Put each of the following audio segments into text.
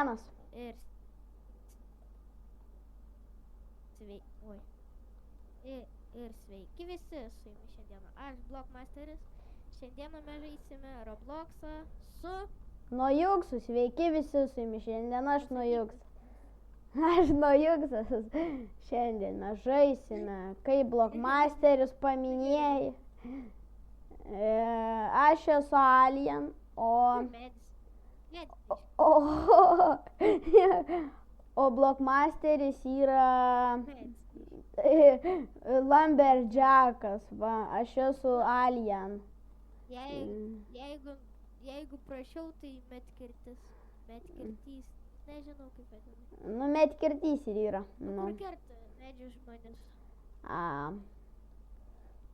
vienas. Ir sveiki visi, su jumis šiandieną aš, Blockmasteris. Šiandieną mes žaisime Robloxą su... Nojuksu, sveiki visi, su jumis šiandien aš Nojuksu. Aš Nojuksas. Šiandien mes žaisime, kaip Blockmasteris paminėjai. Aš esu Alien, o Blockmasteris yra Lumberjackas, va, aš esu Alien. Jeigu prašiau, tai medkirtys, nežinau kaip vadinasi. Nu, medkirtys ir yra. Kur kerta medžių žmonės?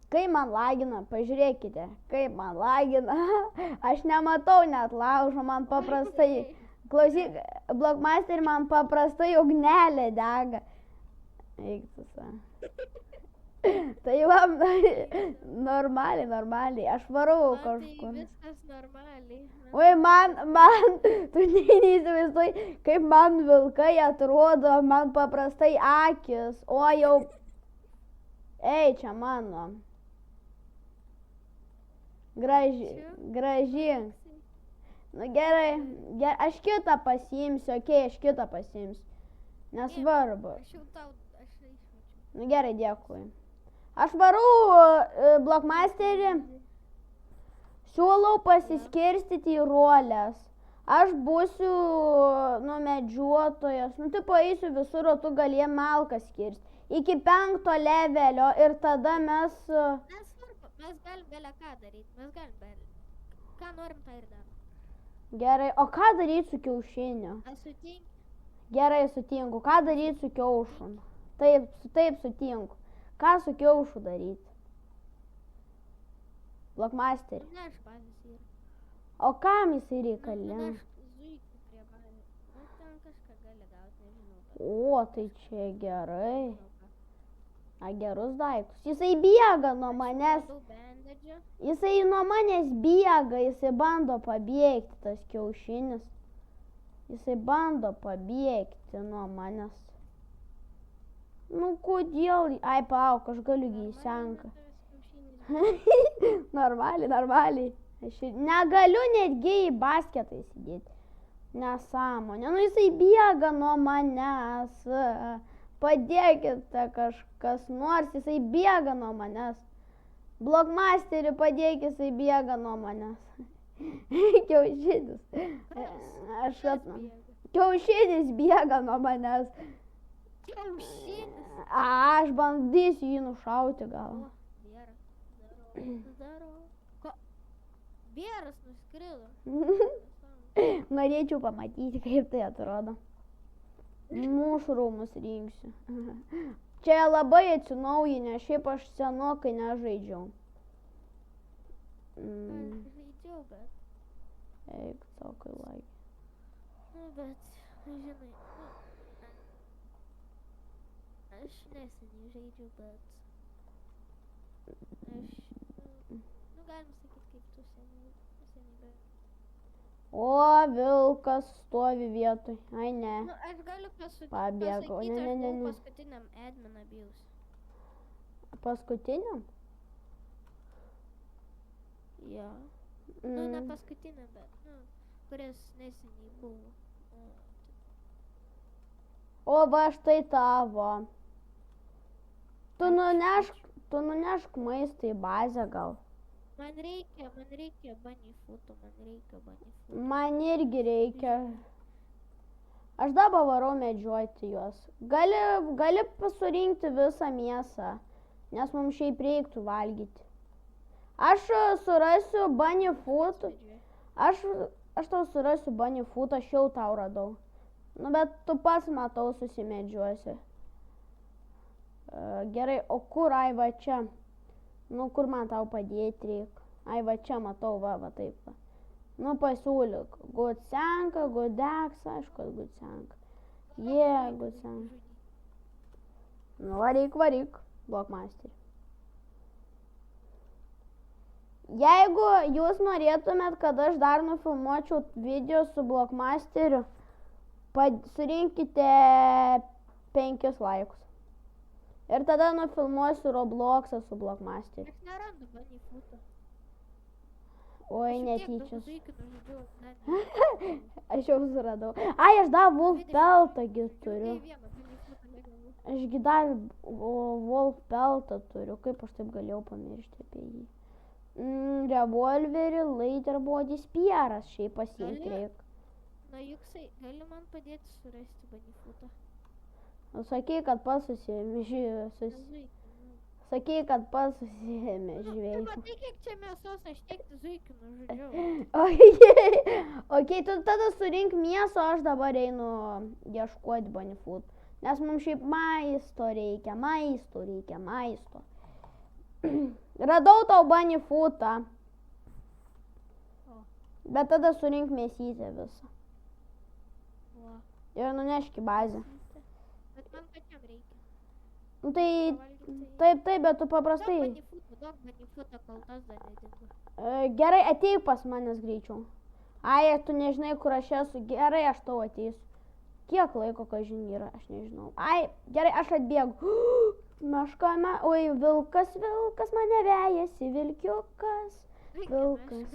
Kai man lagina, pažiūrėkite, kaip man lagina. Aš nematau net laužo, man paprastai, klausyk, Blockmaster man paprastai ugnelė dega. Eiktus. Tai va, normaliai, aš varau kažkur. Tai viskas normaliai. Oi, man, tu neįsivaizduoji, kaip man vilkai atrodo, man paprastai akis, o jau, ei, čia mano. Graži. Nu gerai, aš kitą pasiimsiu, aš kitą pasiimsiu. Nesvarbu. Nu gerai, dėkui. Aš varau Blockmasterį, siūlau pasiskirstyti į rolės. Aš būsiu, medžiotojas, tipo eisiu visur, o tu galėjai malką skirsti. Iki 5 levelio ir tada mes... Mes galim belę ką daryti, ką norim tą ir darom. Gerai, o ką daryti su kiaušiniu? Sutinku. Gerai, sutinku. Ką daryti su kiaušu? Taip sutinku. Ką su kiaušu daryti? Blockmasterį. Neš patys yra. O kam jisai reikalingas? Neš zuikų prie bazės. Ten kažką gali gauti, nežinau. O, tai čia gerai. Gerus daiktus. Jisai bėga nuo manęs. Jisai nuo manęs bėga, jisai bando pabėgti, tas kiaušinis. Jisai bando pabėgti nuo manęs. Nu, kodėl? Ai, palauk, aš galiu gysenką. Normaliai. Aš negaliu netgi į basketą įsidėti. Nesąmonė. Nu, jisai bėga nuo manęs. Padėkite kažkas nors, jisai bėga nuo manęs. Blockmasterį padėk, jisai bėga nuo manęs. Kiaušinis. Kiaušinis bėga nuo manęs. Kiaušinis? Aš bandysiu jį nušauti gal. Bėras nuskrido. Norėčiau pamatyti, kaip tai atrodo. Mušrūmus rinksiu. Čia labai atsinaujinę, šiaip aš senokai nežaidžiau. Žaidžiau, bet... Eik, tokai laikė. Bet, žinai, aš neseniai žaidžiau, bet... galim sakyti, kaip tu seniai, bet... O, vilkas stovi vietoj. Ai, ne. Aš galiu pasakyti, Pabėgo. aš buvau paskutiniam admin abuse. Paskutiniam? Jo. Ne paskutiniam, bet, kuris neseniai buvo. O, va, štai tavo. Tu nunešk maistą į bazę gal. Man reikia banifuto. Man irgi reikia. Aš dabar varau medžioti juos. Gali pasurinkti visą mėsą, nes mums šiaip reiktų valgyti. Aš surasiu banifutų. Aš tau surasiu banifutų, aš jau tau radau. Nu, bet tu pats matau susimedžiuosi. Gerai, o kur, ai, va čia? Nu, kur man tau padėti reikia? Ai, va čia matau, va taip. Nu, pasiūlyk. Gucenka, gudeks, aišku, gucenka. Gucenka. Nu, varyk, Blockmasterį. Jeigu jūs norėtumėt, kad aš dar nufilmuočiau video su Blockmasteriu, Surinkite 5 laikus. Ir tada nufilmuosiu Robloxą su Blockmasteriu. Aš nerandu Bunnyfoot'o. Oi, Aš jau tiek daug netyčias. zuikių nužudžiau, net Aš jau suradau. Ai, aš dar Wolf Peltągi turiu. nei vieno Bunnyfoot'o negavau. Ašgi dar Wolf Peltą turiu. Kaip aš taip galėjau pamiršti apie jį. Revolverį, Laterbody, Spieras. Šiaip pasiimti Gali? reikia. Na, Juksai, gali man padėti surasti Bunnyfoot'ą? Sakei, kad pats susėmė Tu žvėjų. matai, kiek čia mėsos, aš tiek zuikių nužudžiau. Ok, tu tada surink mėsą, aš dabar einu ieškoti Bunnyfoot. Nes mums šiaip maisto reikia. Radau tau Bunnyfootą. O. Bet tada surink mėsytę visą. Va. Ir nunešk į bazę. Bet man pačiam reikia. Nu tai, Pavalgyt taip, bet tu paprastai. Daug Bunnyfoot'o kol tas dar nedingo. Gerai, ateik pas manęs greičiau. Ai, tu nežinai, kur aš esu. Gerai, aš tau ateisiu. Kiek laiko, kažin yra, aš nežinau. Ai, gerai, aš atbėgu. Meška, oi, vilkas mane vejasi, vilkiukas. Vilkas.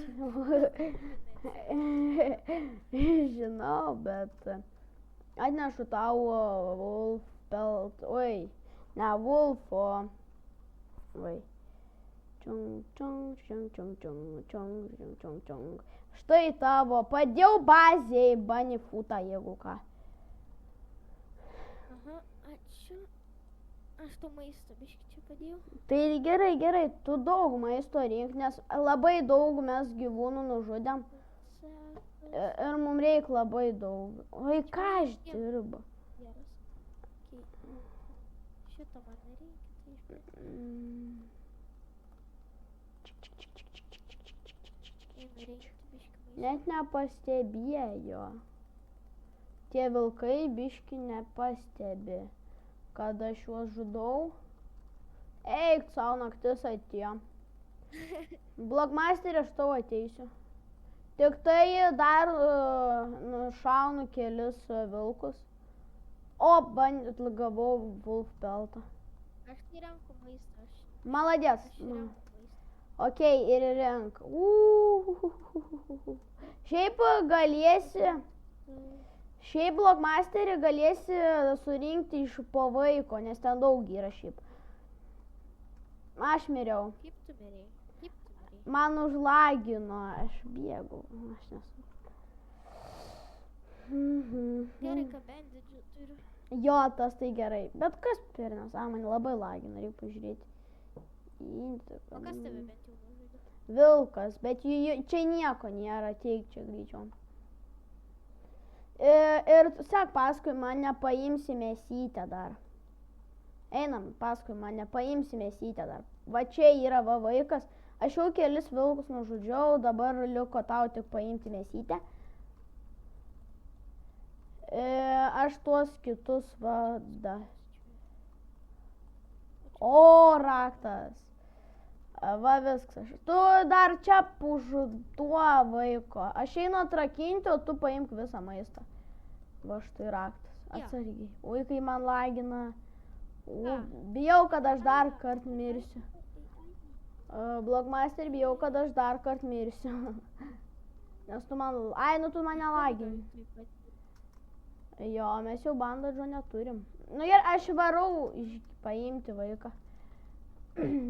Žinau, bet atnešu tau Wolf Pelt. Oi, ne Wolf, o... Oi. Čiung. Štai tavo, padėjau bazėj Bunnyfootą, jeigu ką. Aha, ačiū. Aš to maisto biškį čia padėjau. Tai gerai, tu daug maisto rink, nes labai daug mes gyvūnų nužudėm. Ir mums reikia labai daug. Oi, ką aš dirbu? Geras. Šito man nereikia, tai išplėsti. Net nepastebėjo. Tie vilkai biški nepastebi, kad aš juos žudau. Eik, savo naktis atėjo. Blockmasterį aš tau ateisiu. Tik tai dar nušaunu kelis vilkus. O, gavau Wolf Peltą. Aš tai renku maistą. Maladės. Aš renku maistą. Ok, ir renk. Šiaip galėsi, Blockmasterį galėsi surinkti iš po vaiko, nes ten daug yra šiaip. Aš miriau. Kaip tu mirėjai? Man užlagino, aš bėgau. Aš nesu. Gerai, kad bandidžių turiu. Jo, tas tai gerai. Bet kas per nesąmonė labai lagina, reikia pažiūrėti. O kas tave bent jau nužudė? Vilkas, bet čia nieko nėra, teik čia greičiau. Ir sek paskui mane paimsi mėsytę dar. Einam, paskui mane paimsi mėsytę dar. Va čia yra va vaikas. Aš jau kelis vilkus nužudžiau, dabar liko tau tik paimti mėsytę. Aš tuos kitus vada. O, raktas. Va viskas. Tu dar čia už tuo vaiko. Aš einu atrakinti, o tu paimk visą maistą. Va štai raktas. Atsargiai. Oi, kai man lagina. Bijau, kad aš dar kart mirsiu. Blockmaster, bijau, kad aš dar kart mirsiu. Nes tu man... Ai, nu tu mane lagini. Jo, mes jau bandadžo neturim. Nu ir aš varau paimti vaiką.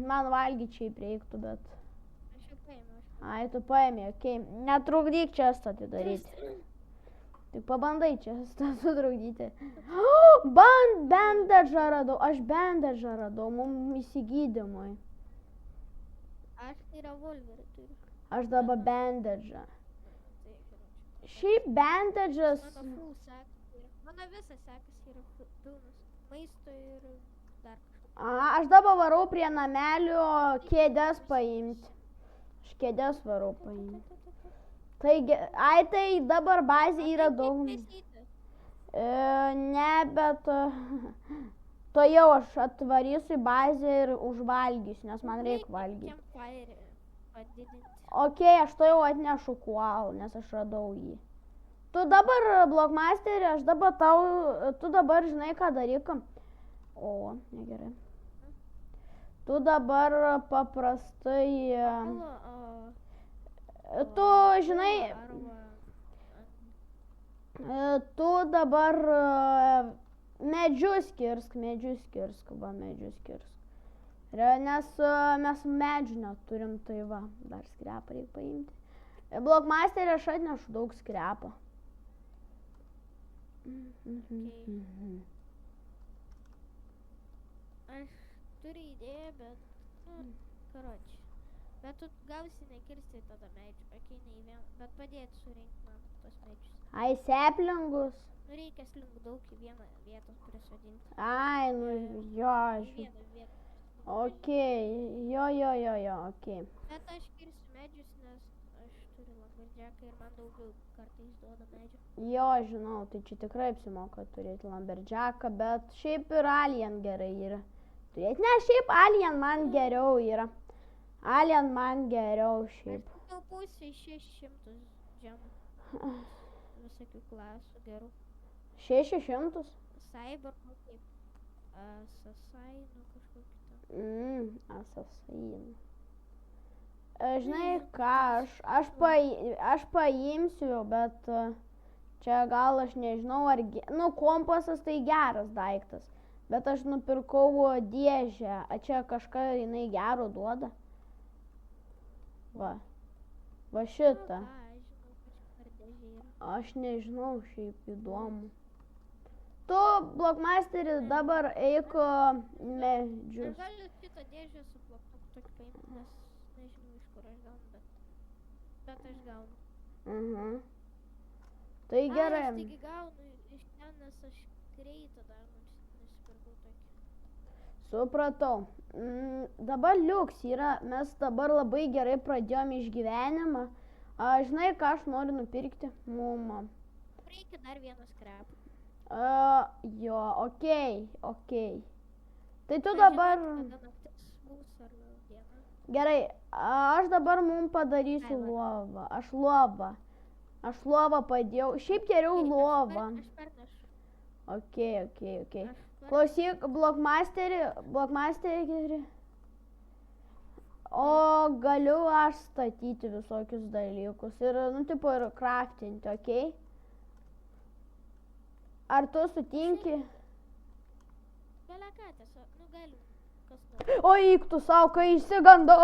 Man valgyti šiaip reiktų, bet... Aš jau paėmiau. Ai, tu paėmė, okei. Netrukdyk čestą atidaryti. Tik pabandai čestą sutrukdyti. Bandadžą radau, aš bandadžą radau, mums įsigydymui. Aš tai revolverį turiu. Aš dabar bandadžą. Šiaip bandadžas... Mano full sekas yra. Mano visas sekas yra pilnas. Maisto ir dar kažkas. Aš dabar varau prie namelio kėdės paimti. Aš kėdės varau paimti. Taigi, tai dabar bazė yra daug. Ne, bet to jau aš atvarysiu į bazę ir užvalgysiu, nes man reikia valgyti. Ok, aš to jau atnešu kualą, nes aš radau jį. Tu dabar blokmasterį, aš dabar tu dabar žinai, ką daryk. O, negerai. Tu dabar paprastai... Tu žinai... Tu dabar medžius kirsk, Nes mes medžių neturim, tai va, dar skrepą reikia paimti. Blokmasterį aš atnešu daug skrepo. Aš turiu idėją, bet, karoči. Bet tu gausi nekirsti tada medžių, okei, bet padėti surinkti man tos medžius. Ai, seplingus. Nu, reikia slingų daug į vieną vietą prisodinti. Ai, nu, jo, okei, jo, okei. Bet aš kirsiu medžius, nes aš turiu lumberjacką ir man daugiau kartais duoda medžių. Jo, žinau, tai čia tikrai apsimoka turėti lumberjacką, bet šiaip ir alien gerai yra. Ne, šiaip alien man geriau yra. Alien man geriau šiaip. Aš taupusiu 600 džemų. Visokių klasų gerų. 600? Cyber, kaip Assassinų kažkokį tą. Assassinų. Žinai ką, aš paimsiu, bet čia gal aš nežinau, ar... Nu, kompasas tai geras daiktas, bet aš nupirkau dėžę, čia kažką jinai gero duoda. Va šitą. Aš nežinau, šiaip įdomu. Tu, blokmasterį, dabar eik medžius. Aš galiu šitą dėžę su bloknoku tokį paimti, nes nežinau, iš kur aš gaunu, bet aš gaunu. Tai gerai. Aš taigi gaunu iš ten, nes aš greitą dar nusipirkau tokį. Supratau. Dabar liuks yra, mes dabar labai gerai pradėjom išgyvenimą. Žinai, ką aš noriu nupirkti? Mum. Reikia dar vieną skrepą. Jo, okei. Tai tu dabar... Gerai, aš dabar mum padarysiu lovą. Aš lovą padėjau. Šiaip geriau lovą. Aš pernešu. Okei. Klausyk, blokmasterį geri. O galiu aš statyti visokius dalykus ir, tipo, ir craftinti, okei? Ar tu sutinki? Galia ką, tiesiog, galim, kas nori. O eik tu savo, kai išsigandau,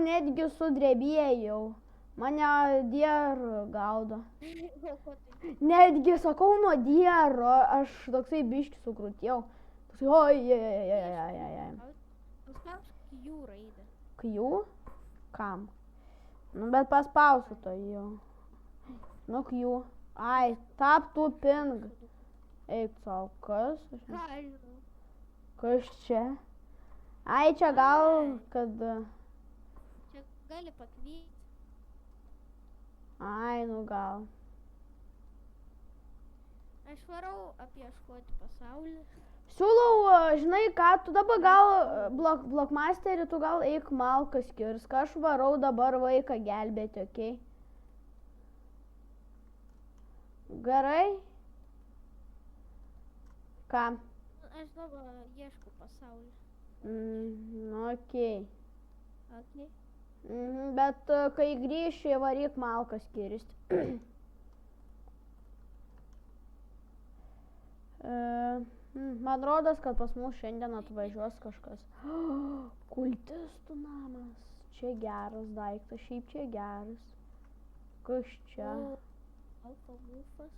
netgi sudrebėjau. Mane dier gaudo. Netgi sakau nuo diero, aš toksai biškį sukrutėjau. Oi. Paspausk Q raidę. Q? Kam? Nu, bet paspausiu to jau. Nu, Q. Ai, tap tu ping. Eik savo, kas? Ką aš žinau? Kas čia? Ai, čia gal, kad... Čia gali pakvyti. Ai, nu gal. Aš varau apieškoti pasaulį. Siūlau, žinai ką, tu dabar gal, blokmasterį, tu gal eik malkas kirsk. Aš varau dabar vaiką gelbėti, okei? Gerai? Ką? Aš dabar ieškau pasaulį. Okei. Okei. Bet kai grįši, varyk malkas kirsti. Man rodos, kad pas mus šiandien atvažiuos kažkas. Kultistų namas. Čia geras daiktas, šiaip čia geras. Kas čia? Alfa Wolfas.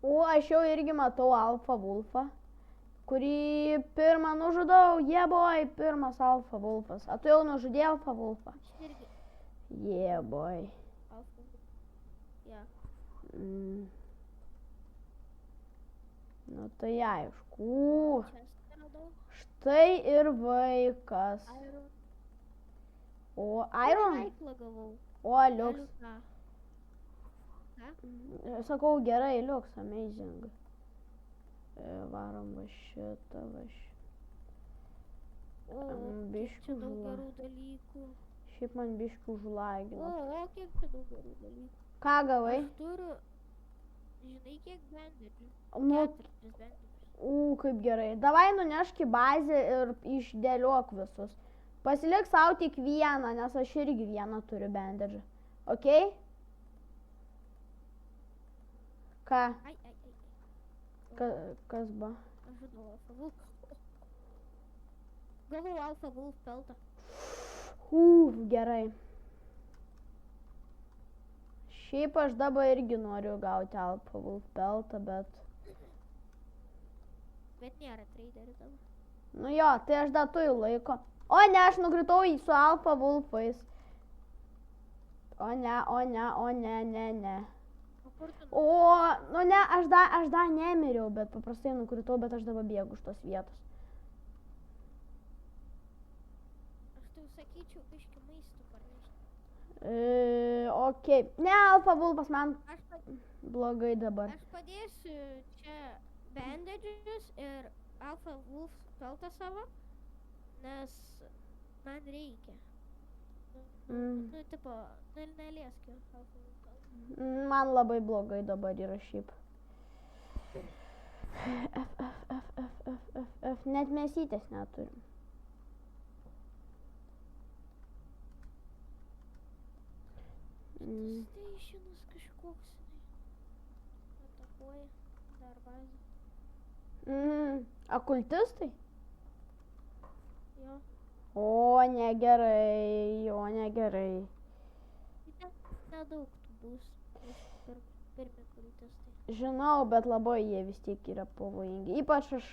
O, aš jau irgi matau Alfa Wolfą, kurį pirmą nužudau. Jeboj, pirmas Alfa Wolfas. A tu jau nužudė Alfa Wolfą? Aš irgi. Jeboj. Alfa Wolfas. Ja. Nu tai aišku. Čia radau. Štai ir vaikas. Iron. O, Iron? Aiklą gavau. O, liuks. Ką? Sakau, gerai, liuks, amazing. Varom va šitą, va šitą. O, kiek čia daug gerų dalykų. Šiaip man biškių užlagino. O, kiek čia daug gerų dalykų. Ką gavai? Aš turiu, žinai, kiek bandedžių? Nu, 4 bandedžius. kaip gerai. Davai nunešk į bazę ir išdėliok visus. Pasilik savo tik vieną, nes aš irgi vieną turiu bandedžą. Ok? Ką? Ai. Kas buvo? Aš žinau Alpha Wolf. Gavau Alpha Wolf peltą. Gerai. Šiaip aš dabar irgi noriu gauti Alpha Wolf peltą, bet... Bet nėra traderių dabar. Nu jo, tai aš dar turiu laiko. O ne, aš nukritau su Alpha Wolfais. O ne. O kur tu? Nu ne, aš dar nemiriau, bet paprastai nukritau, bet aš dabar bėgu iš tos vietos. Aš tau sakyčiau, biškį maistų parnešti. Ok. Ne, Alpha Wolfas man Aš blogai dabar. Aš padėsiu čia bandedžius ir Alpha Wolf peltą savo, nes man reikia. Nu, tipo, nelieskiu Alpha Wolf peltą. Man labai blogai dabar yra šiaip. F. Net mėsytės neturim. Stationas kažkoks, atakuoja dar bazę. Okultistai? Jo. O negerai. Ten nedaug tų bus pirmi kultistai. Žinau, bet labai jie vis tiek yra pavojingi. Ypač aš...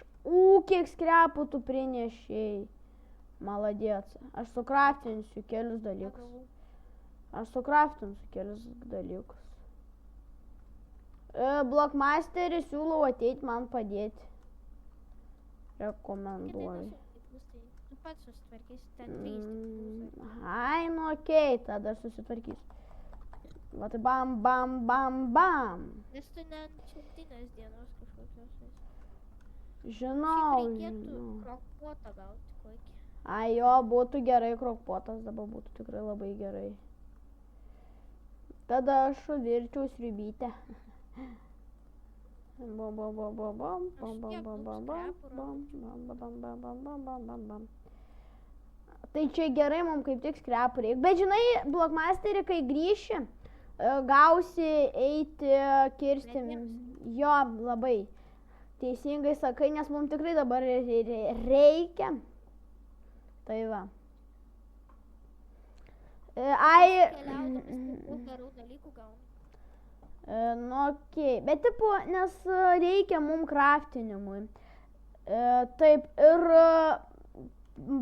kiek skrepų tu prinešėjai. Maladėc. Aš sukraftinsiu kelius dalykus. Blockmasterį siūlau ateiti man padėti. Rekomenduoju. Tu pats susitvarkysi, ten 3 stiklus. Ai, nu okei, tada aš susitvarkysiu. Va tai bam. Nes tu ne ant šimtinės dienos kažkokios. Žinau. Reikėtų krokpotą gauti kokį. Ai jo, būtų gerai krokpotas, dabar būtų tikrai labai gerai. Tada aš virčiau sriubytę. Tai čia gerai, mums kaip tik skrepų reikia. Bet žinai, Blockmasterį, kai grįši, gausi eiti kirsti. Jo, labai teisingai sakai, nes mums tikrai dabar reikia. Tai va. Keliaudamas gerų dalykų gauni. Nu, okei. Bet tipo, nes reikia mum kraftinimui. Taip, ir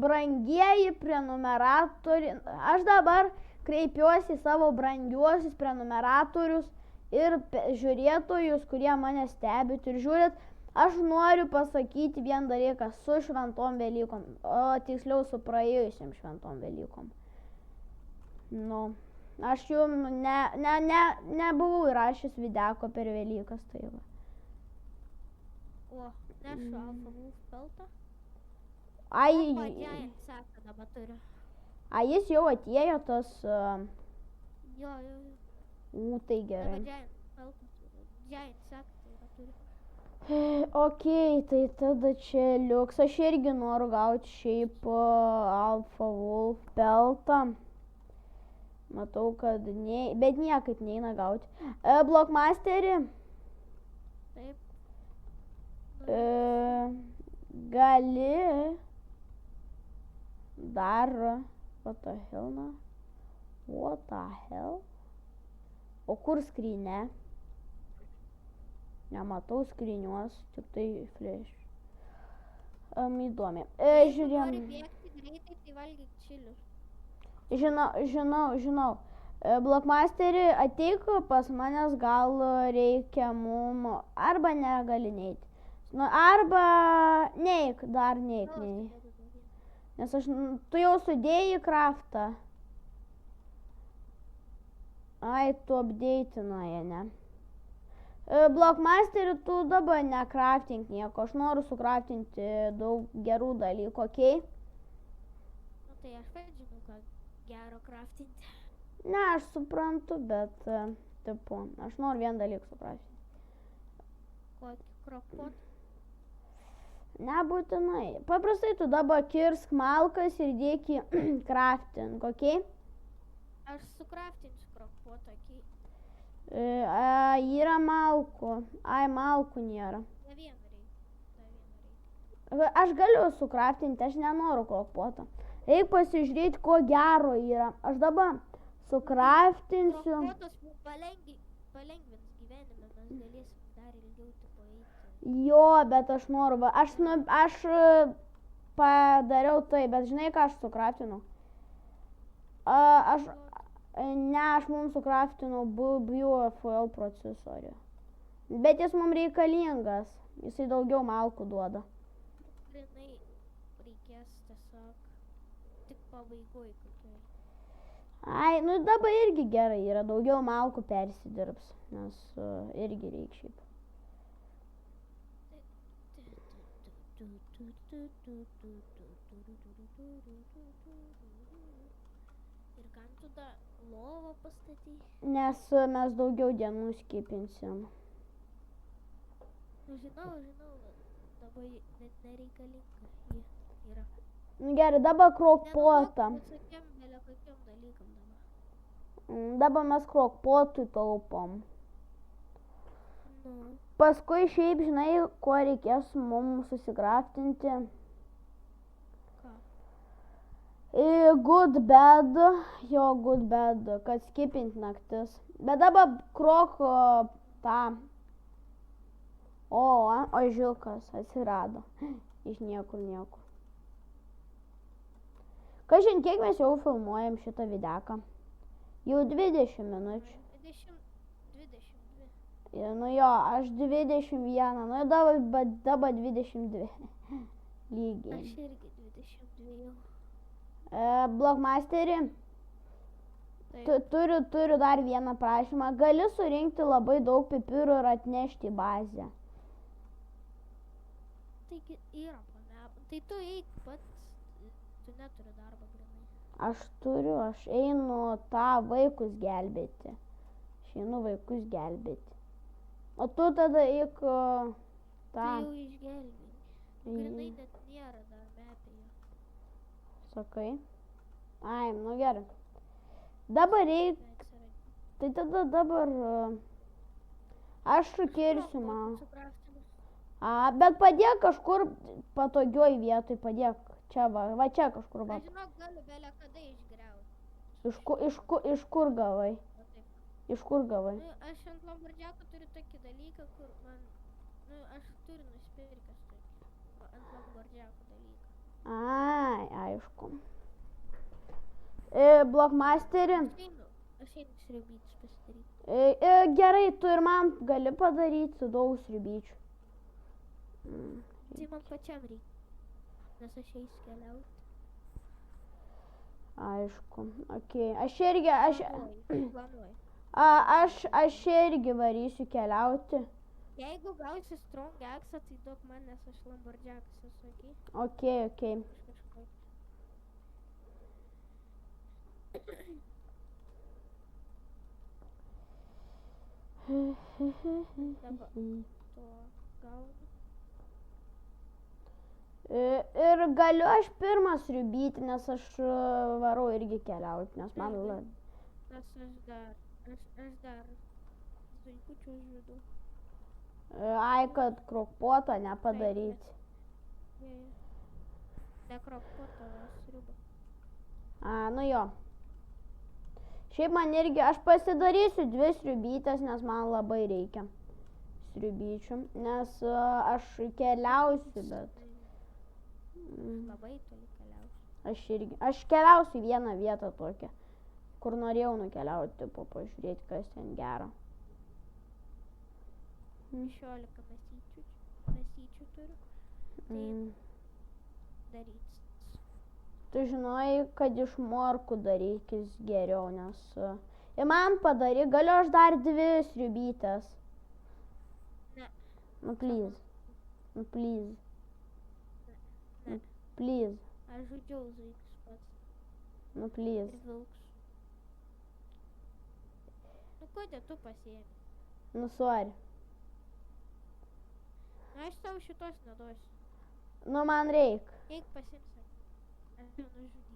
brangieji prenumeratoriai. Aš dabar kreipiuosi į savo brangiuosius prenumeratorius ir žiūrėtojus, kurie mane stebit ir žiūrit. Aš noriu pasakyti vieną dalyką su šventom Velykom, o tiksliau su praėjusiam šventom Velykom. Nu, aš jum nebuvau įrašęs videko per Velykas, tai va. O, nešu Alpha Wolf peltą. Ai, Giant seką dabar turiu. Jis jau atėjo tas... Jo. Tai gerai. Dabar Giant seką tai yra turiu. Okei, tai tada čia liuks. Aš irgi noriu gauti šiaip Alpha Wolf peltą. Matau, kad bet niekaip neina gauti. Blockmasterį. Taip. Gali dar... What the hell? O kur skryne? Nematau skrynios, tik tai flash. Įdomi. Žiūrėjom. Nori bėgti greitai, tai valgyk čilius. Žinau. Blockmasterį ateik pas manęs, gal reikia mum, arba negali neiti. Nu, arba neik, dar neik. Nes tu jau sudėjai kraftą. Ai, tu updatinoje, ne. Blockmasterį tu dabar nekraftink nieko, aš noriu sukraftinti daug gerų dalykų, okei? Nu, tai aš pats žinau, ką gero kraftinti. Ne, aš suprantu, bet tipo, aš noriu vieną dalyką suprasti. Kokį krokpotą? Nebūtinai. Paprastai tu dabar kirsk malkas ir dėk į crafting, okei? Aš sukraftinsiu krokpotą, okei. Yra malkų. Ai, malkų nėra. Da vieną reikia. Aš galiu sukraftinti, aš nenoriu krokpoto. Reikia pasižiūrėti, ko gero yra. Aš dabar sukraftinsiu. Krokpotas mums palengvins gyvenimą, mes galėsim dar ilgiau tipo eiti. Jo, bet aš noriu. Aš padariau tai, bet žinai, ką aš sukraftinau? Aš mums sukraftinau BioFL procesorių. Bet jis mums reikalingas. Jisai daugiau malkų duoda. Grinai reikės tiesiog tik pabaigoj kokioj. Ai, nu dabar irgi gerai yra. Daugiau malkų persidirbs. Nes irgi reikia šiaip. Ir kam tu da lovą pastatyti? Nes mes daugiau dienų skipinsim. Žinau, dabar net nereikalinga ji yra. Nu gerai, dabar krokpotą. Visokiem belekokiem dalykam dabar. Dabar mes krokpotui taupom. Nu, Paskui šiaip, žinai, ko reikės mums susigraftinti. ką? Good bed, kad skipint naktis. Bet dabar krok tą. O žilkas atsirado. Iš niekur. Kažin, kiek mes jau filmuojam šitą videką? Jau 20 minučių. 22. Nu jo, aš 21, nu dabar 22 lygiai. Aš irgi 22 jau. Blogmasterį, Taip. turiu dar vieną prašymą. Gali surinkti labai daug pipirų ir atnešti į bazę. Taigi yra pane. Tai tu eik pats, tu neturi darbo grinai. Aš einu tą vaikus gelbėti. O tu tada eik tą. Tai jau išgelbėjai. Grinai net nėra dar mepėjo. Sakai? Ai, nu gerai. Dabar reik, tai tada dabar aš kirsiu man. Bet padėk kažkur patogioj vietoj, padėk. Čia va čia kažkur va. Aš žinok, galiu belė kada išgriauti. Iš kur gavai? Va taip. Iš kur gavai? Nu, aš ant Lumberjack'o turiu tokį dalyką, kur man, aš turiu nusipirkęs tokį ant Lumberjack'o dalyką. Ai, aišku. Blogmasterį. Aš einu sriubyčius pasidaryti. Gerai, tu ir man gali padaryti daug sriubyčių. Tai man pačiam reikia, nes aš eisiu keliauti. Aišku, okei. Aš irgi varysiu keliauti. Jeigu gausi strong axe, tai duok man, nes aš Lumberjack'as esu, okei? Okei. Dabar to gaunu. Ir galiu aš pirmas sriubyti, nes aš varau irgi keliauti, nes man Nes aš dar zuikučius žudu. Ai, kad krokpotą nepadaryti. Ne krokpotą, sriubą. Nu jo. Šiaip man irgi, aš pasidarysiu 2 sriubytės, nes man labai reikia sriubyčių, nes aš keliausiu, bet Labai toli keliausiu. Aš keliausiu į vieną vietą tokią, kur norėjau nukeliauti, pažiūrėti, kas ten gero. 16 mesyčių turiu. Tai daryti. Tu žinojai, kad iš morkų darykis geriau, nes... Ir man padaryk, galiu aš dar 2 sriubytės. Ne. Nu, please. Ne. Please. Aš žudžiau zuikus pats. Nu, please. Ir vilkus. Nu, kodėl tu pasiėmi? Nu, sorry. Nu, aš tau šitos neduosiu. Nu, man reik. Eik pasimsi. Aš jau nužudysiu.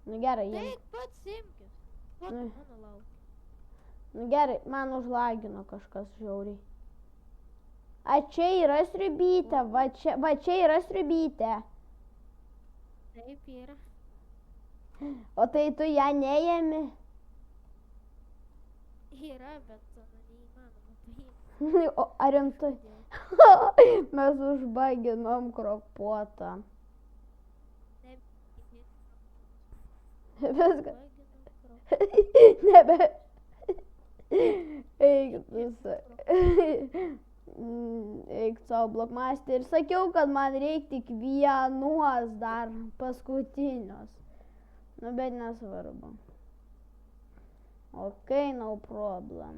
Nu, gerai, Tai jiem. eik pats imkis. Ko tu Ai. mano lauki? Nu, gerai, man užlagino kažkas žiauriai. A, čia yra sriubytė, va čia yra sriubytė. Taip yra. O tai tu ją neėmi? Yra, bet neįmanoma paimti. O ar rimtai? Mes užbaginom kropotą. Viskas. Nebe. Eik, eik savo blokmasterį. Sakiau, kad man reikia tik vienos dar paskutinios. Nu, bet nesvarbu. Ok, no problem.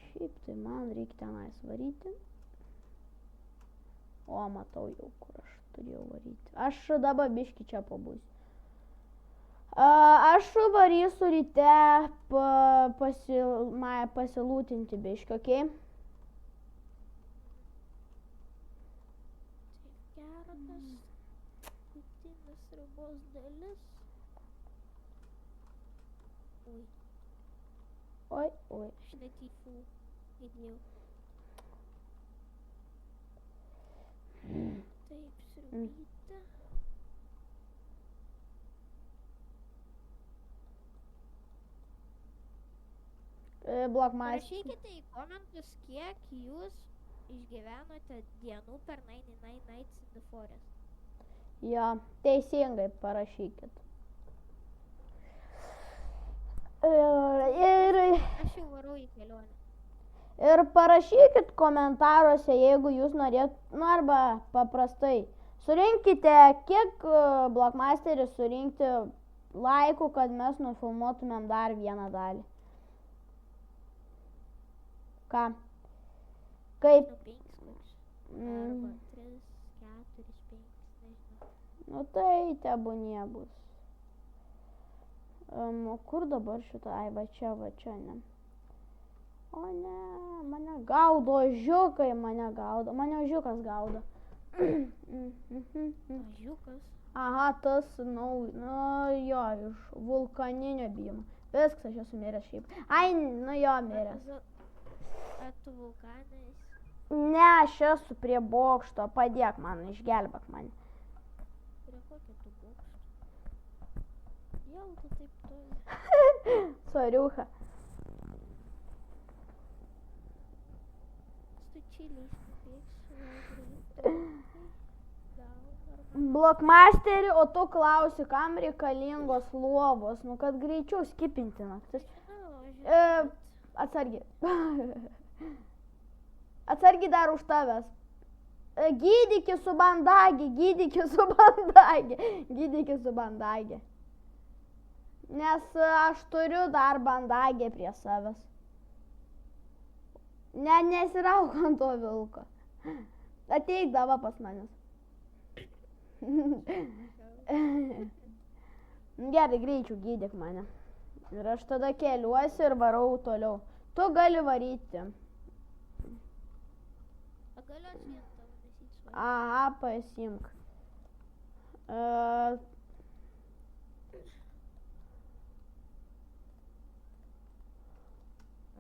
Šiaip tai man reikia tenais varyti. O, matau jau, kur aš turėjau varyti. Aš dabar biški čia pabūsiu. Aš varysiu ryte pasilūtinti biški, okei? Taip, geras. Paskutinis sriubos dalis. Oi, Oi, oi. aš netyfų įdėjau. Taip, sriubytė. Blokmasterį. Parašykite į komentus, kiek jūs išgyvenote dienų per 99 Nights in the Forest. Jo, teisingai parašykit. Aš jau varau į kelionę. Ir parašykit komentaruose, jeigu jūs norėt, nu arba paprastai. Surinkite, kiek blokmasteris surinkti laikų, kad mes nufilmuotumėm dar vieną dalį. Ką? Kaip? Nu, 5 koks. Arba 3, 4, 5, nežinau. Nu tai tebūnie bus. O kur dabar šitą? Ai, va čia, ne. O ne, mane gaudo ožiukai, mane ožiukas gaudo. Mažiukas. Aha, tas, nu jo, iš vulkaninio bijimo. Viskas, aš esu miręs šiaip. Ai, nu jo, miręs. Ar tu vulkanais? Ne, aš esu prie bokšto, padėk man, išgelbėk mane. Prie kokio tu bokšto? Jau tu taip toli. Soriucha. Tu čiliais nupėksiu. Blokmasterį, o tu klausi, kam reikalingos lovos, nu kad greičiau skipinti naktis. Atsargiai. Atsargiai dar už tavęs. Gydykis su bandagė. Nes aš turiu dar bandagę prie savęs. Ne, nesirauk ant to vilko. Ateik dava pas manis. Gerai, greičiau gydyk mane. Ir aš tada keliuosi ir varau toliau. Tu gali varyti. Galiu atsvien tavo nesitsvaryti. Aha, pasimk.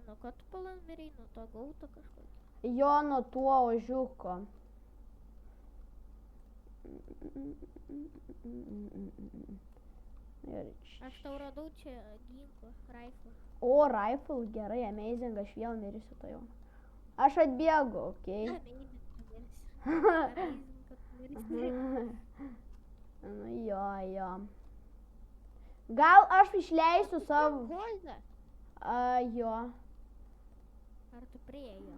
Nuo ko tu palanmiriai, nuo to gauto kažkokio? Jo, nuo tuo ožiuko. Aš tau radau čia ginklą, rifle. O, rifle, gerai, amazing, aš vėl mirsiu to jau. Aš atbėgu, okei? Amazing, kad mirsi. Nu jo. Gal aš išleisiu savo... Goldą? Jo. Ar tu prie jo?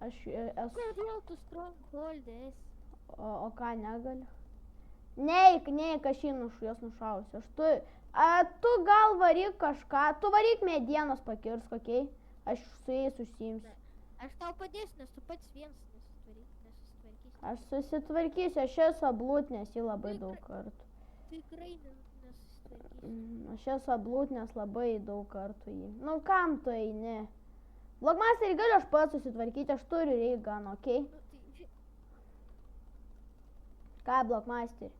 Aš esu... Kodėl tu stronghold esi? O ką negaliu? Neik, aš jį juos nušausiu. Tu gal varyk kažką, tu varyk medienos pakirsk, okei? Aš su jais užsiimsiu. Aš tau padėsiu, nes tu pats vienas nesusitvarkysi. Aš susitvarkysiu, aš esu blūdnės jį labai daug kartų. Tikrai nesusitvarkysiu. Aš esu blūdnės labai daug kartų jį. Nu kam tu eini? Blogmasterį galiu aš pats susitvarkyti, aš turiu reiganą, okei? Nu, tai Ką, blogmasterį?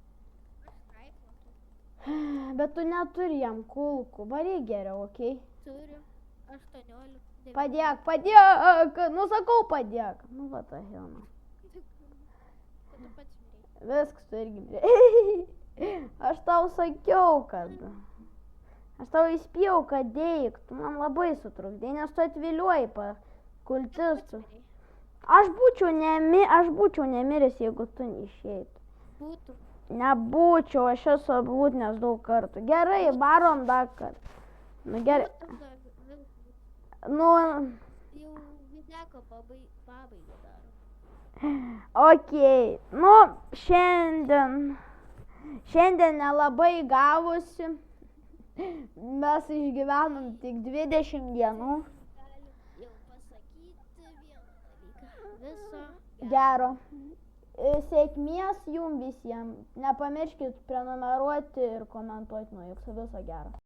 aš raiklą turiu. Bet tu neturi jam kulkų, varyk geriau, okei? Turiu 18. 19. Padėk, nu sakau padėk. Nu va ta Helena. Tada pats mirei. Viskas tu irgi mirei. Aš tau sakiau, kad... Aš tau įspėjau, kad eik, tu man labai sutrukdei, nes tu atviliuoji pa kultistų. Aš būčiau nemiręs, jeigu tu neišeitų. Būtų. Nebūčiau, aš esu blūdnės daug kartų. Gerai, varom dar kartą. Nu gerai. Nu, Jau videko pabaigą daro. okei. Nu, šiandien nelabai gavosi. Mes išgyvenom tik 20 dienų. Galim jau pasakyti vieną dalyką. Viso Gero. Sėkmės jum visiems. Nepamirškit prenumeruoti ir komentuoti nuo jūsų. Viso gero.